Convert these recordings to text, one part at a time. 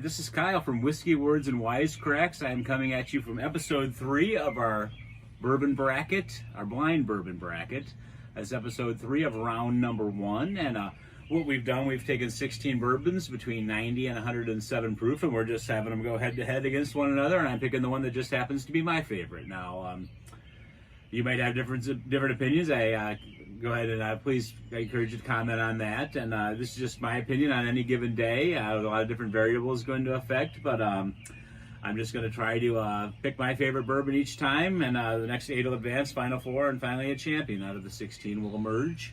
right, this is Kyle from Whiskey Words and Wisecracks. I am coming at you from episode 3 of our bourbon bracket, our blind bourbon bracket. That's episode 3 of round number 1. And what we've done, we've taken 16 bourbons between 90 and 107 proof, and we're just having them go head to head against one another, and I'm picking the one that just happens to be my favorite. Now, you might have different opinions. I go ahead and please, I encourage you to comment on that. And this is just my opinion on any given day. A lot of different variables going to affect, but I'm just going to try to pick my favorite bourbon each time, and the next 8 will advance, final 4, and finally a champion out of the 16 will emerge.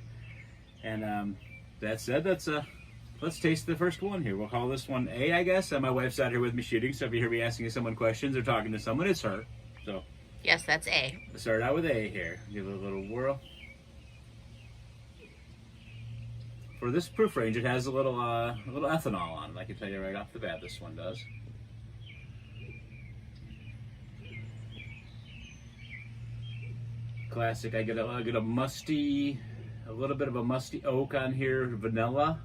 And that said, let's taste the first one here. We'll call this one A, I guess. And my wife's out here with me shooting, so if you hear me asking someone questions or talking to someone, it's her. So yes, that's A. Let's start out with A here. Give it a little whirl. For this proof range, it has a little ethanol on it. I can tell you right off the bat, this one does. Classic. I get a musty, a little bit of a musty oak on here, vanilla,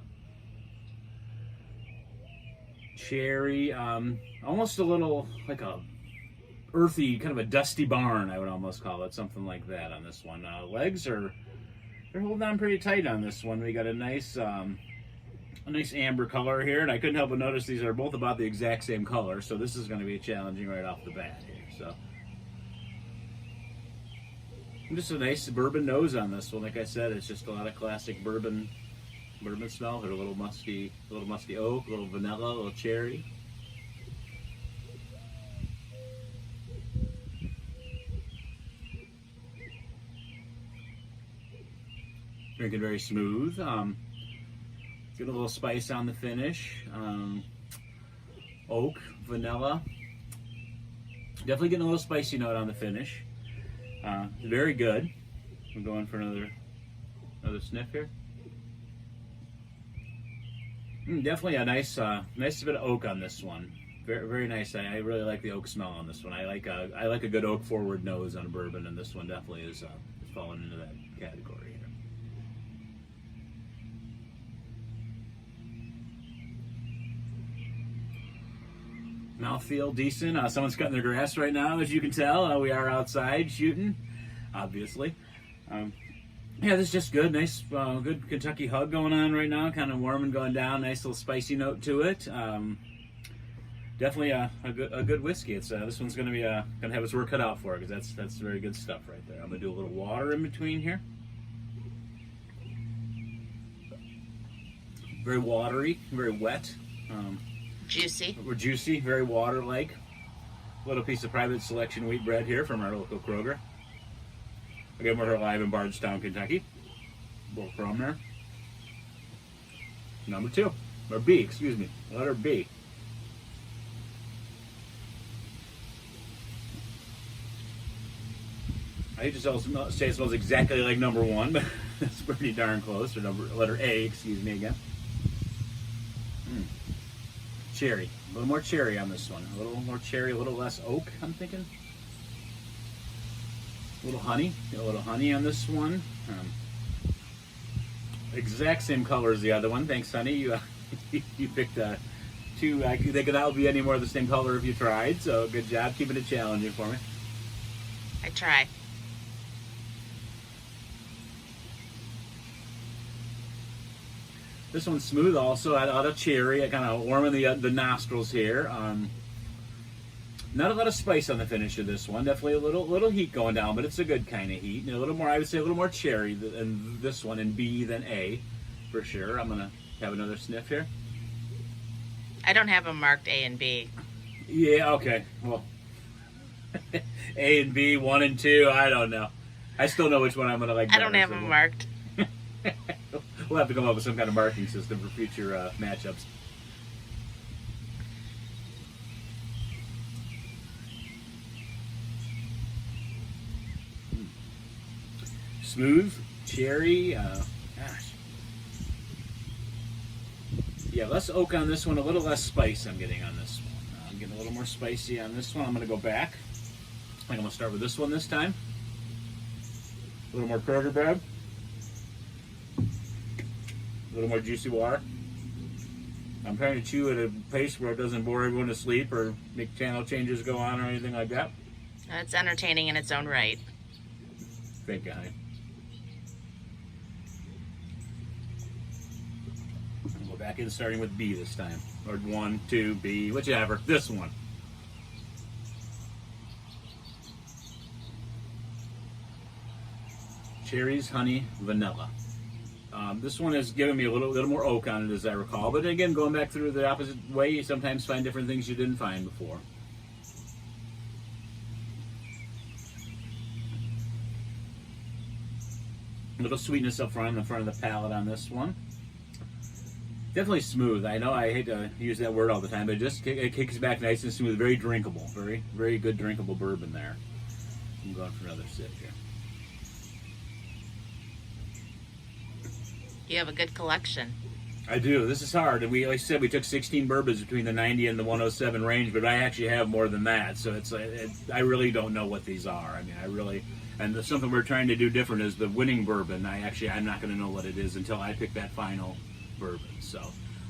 cherry, almost a little like a earthy, kind of a dusty barn, I would almost call it, something like that on this one. Legs they're holding on pretty tight on this one. We got a nice amber color here, and I couldn't help but notice these are both about the exact same color, so this is going to be challenging right off the bat here. So, and just a nice bourbon nose on this one. Like I said, it's just a lot of classic bourbon smell. There's a little musty oak, a little vanilla, a little cherry. Drinking very smooth. Get a little spice on the finish. Oak, vanilla. Definitely getting a little spicy note on the finish. Very good. I'm going for another sniff here. Definitely a nice bit of oak on this one. Very, very nice. I really like the oak smell on this one. I like a good oak forward nose on a bourbon, and this one definitely is falling into that category here. Mouthfeel decent. Someone's cutting their grass right now, as you can tell. We are outside shooting, obviously. Yeah, this is just good. Nice, good Kentucky hug going on right now. Kind of warm and going down. Nice little spicy note to it. Definitely a good whiskey. It's this one's going to be gonna have its work cut out for it, because that's very good stuff right there. I'm gonna do a little water in between here. Very watery, very wet. Juicy. We're juicy, very water-like. A little piece of private selection wheat bread here from our local Kroger. Again, we're live in Bardstown, Kentucky. A little crumb there. Number 2, or B, excuse me, letter B. I just also say it smells exactly like number 1, but that's pretty darn close. Or letter A, excuse me again. Cherry. A little more cherry on this one. A little more cherry, a little less oak, I'm thinking. A little honey. Get a little honey on this one. Exact same color as the other one. Thanks, honey. You picked 2. I think that would be any more the same color if you tried. So good job keeping it challenging for me. I try. This one's smooth also, a lot of cherry, kind of warming the nostrils here. Not a lot of spice on the finish of this one. Definitely a little heat going down, but it's a good kind of heat. And a little more, I would say, a little more cherry in this one in B than A, for sure. I'm gonna have another sniff here. I don't have them marked A and B. Yeah, okay. Well, A and B, 1 and 2. I don't know. I still know which one I'm gonna like better. I don't have them marked. We'll have to come up with some kind of marking system for future matchups. Smooth, cherry, gosh. Yeah, less oak on this one, a little less spice I'm getting on this one. I'm getting a little more spicy on this one. I'm going to go back. I think I'm going to start with this one this time. A little more Kroger bread. A little more juicy water. I'm trying to chew at a pace where it doesn't bore everyone to sleep or make channel changes go on or anything like that. It's entertaining in its own right. Thank you, honey. I'll go back in starting with B this time. Or 1, 2, B, whichever. This one. Cherries, honey, vanilla. This one has given me a little more oak on it, as I recall. But again, going back through the opposite way, you sometimes find different things you didn't find before. A little sweetness up front in the front of the palate on this one. Definitely smooth. I know I hate to use that word all the time, but it kicks back nice and smooth. Very drinkable. Very, very good drinkable bourbon there. I'm going for another sip here. You have a good collection. I do. This is hard. And like I said, we took 16 bourbons between the 90 and the 107 range, but I actually have more than that. So I really don't know what these are. I mean, and something we're trying to do different is the winning bourbon. I'm not going to know what it is until I pick that final bourbon. So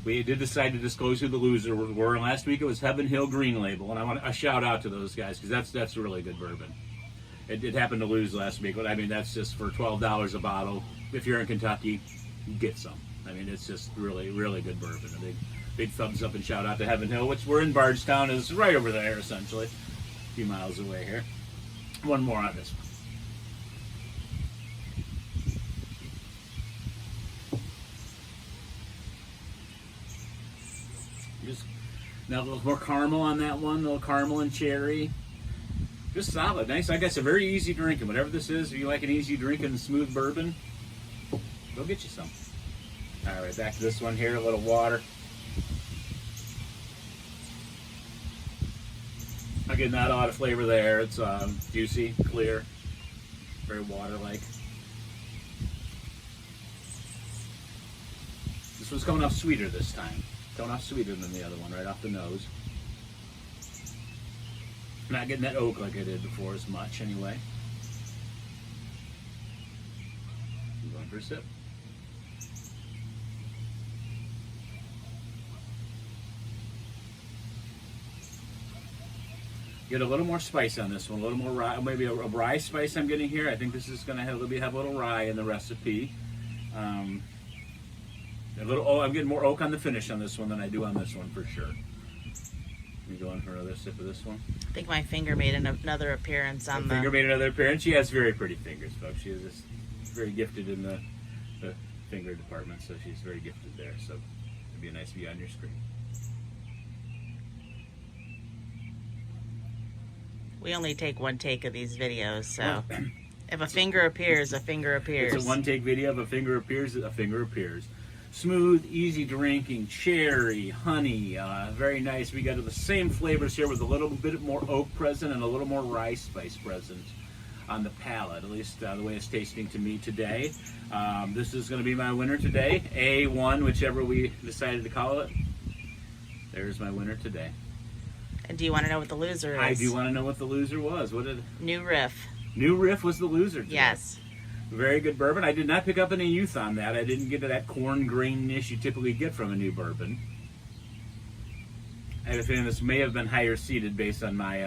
we did decide to disclose who the loser were. Last week it was Heaven Hill Green Label, and I want a shout out to those guys because that's a really good bourbon. It happened to lose last week, but I mean that's just for $12 a bottle. If you're in Kentucky, get some. I mean, it's just really, really good bourbon. A big thumbs up and shout out to Heaven Hill, which we're in Bardstown, is right over there essentially, a few miles away here. One more on this one. Just now a little more caramel on that one, a little caramel and cherry. Just solid, nice. I guess a very easy drinking. Whatever this is, if you like an easy drinking and smooth bourbon, go get you some. All right, back to this one here. A little water. Again, not a lot of flavor there. It's juicy, clear, very water-like. This one's coming off sweeter this time. Coming off sweeter than the other one, right off the nose. Not getting that oak like I did before as much, anyway. I'm going for a sip. Get a little more spice on this one, a little more rye, maybe a rye spice I'm getting here. I think this is going to have a little rye in the recipe. I'm getting more oak on the finish on this one than I do on this one for sure. You going for another sip of this one? I think my finger made another appearance on the... Finger made another appearance. She has very pretty fingers, folks. She is just very gifted in the finger department, so she's very gifted there. So it'd be a nice view on your screen. We only take one take of these videos, so if a finger appears, a finger appears. It's a one-take video. If a finger appears, a finger appears. Smooth, easy drinking, cherry, honey, very nice. We got the same flavors here with a little bit more oak present and a little more rye spice present on the palate, at least the way it's tasting to me today. This is going to be my winner today. A1, whichever we decided to call it. There's my winner today. And do you want to know what the loser is? I do want to know what the loser was. New Riff. New Riff was the loser today. Yes. Very good bourbon. I did not pick up any youth on that. I didn't get to that corn grainness you typically get from a new bourbon. I have a feeling this may have been higher seeded based on my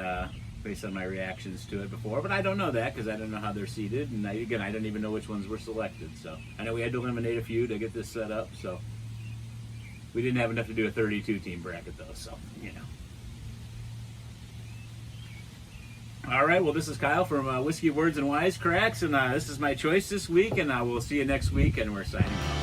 reactions to it before, but I don't know that because I don't know how they're seeded, and I don't even know which ones were selected. So I know we had to eliminate a few to get this set up. So we didn't have enough to do a 32-team bracket though. So you know. All right, well, this is Kyle from Whiskey Words and Wisecracks, and this is my choice this week, and we'll see you next week, and we're signing off.